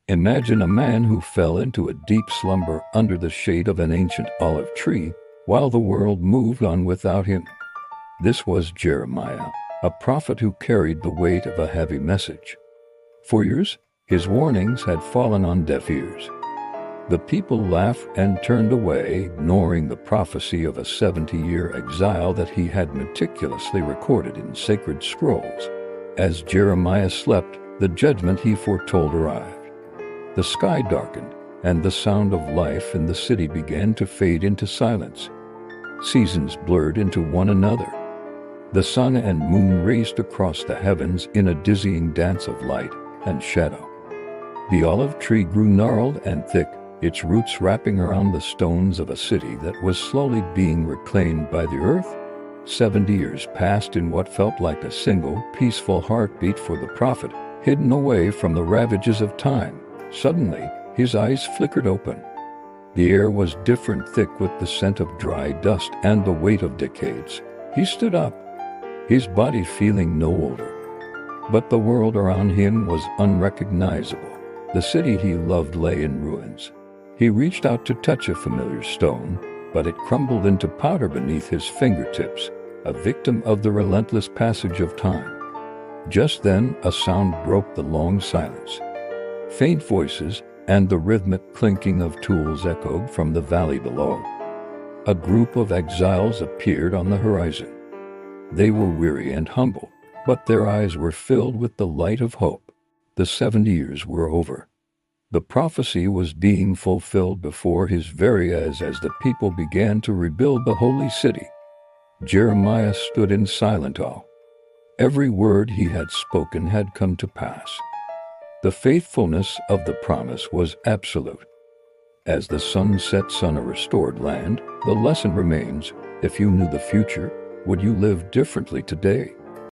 Imagine a man who fell into a deep slumber under the shade of an ancient olive tree while the world moved on without him. This was Jeremiah, a prophet who carried the weight of a heavy message. For years, his warnings had fallen on deaf ears. The people laughed and turned away, ignoring the prophecy of a 70-year exile that he had meticulously recorded in sacred scrolls. As Jeremiah slept, the judgment he foretold arrived. The sky darkened, and the sound of life in the city began to fade into silence. Seasons blurred into one another. The sun and moon raced across the heavens in a dizzying dance of light and shadow. The olive tree grew gnarled and thick, its roots wrapping around the stones of a city that was slowly being reclaimed by the earth. 70 years passed in what felt like a single, peaceful heartbeat for the prophet, hidden away from the ravages of time. Suddenly, his eyes flickered open. The air was different, thick with the scent of dry dust and the weight of decades. He stood up, his body feeling no older. But the world around him was unrecognizable. The city he loved lay in ruins. He reached out to touch a familiar stone, but it crumbled into powder beneath his fingertips, a victim of the relentless passage of time. Just then, a sound broke the long silence. Faint voices and the rhythmic clinking of tools echoed from the valley below. A group of exiles appeared on the horizon. They were weary and humble, but their eyes were filled with the light of hope. The 70 years were over. The prophecy was being fulfilled before his very eyes as the people began to rebuild the holy city. Jeremiah stood in silent awe. Every word he had spoken had come to pass. The faithfulness of the promise was absolute. As the sun sets on a restored land, the lesson remains: if you knew the future, would you live differently today?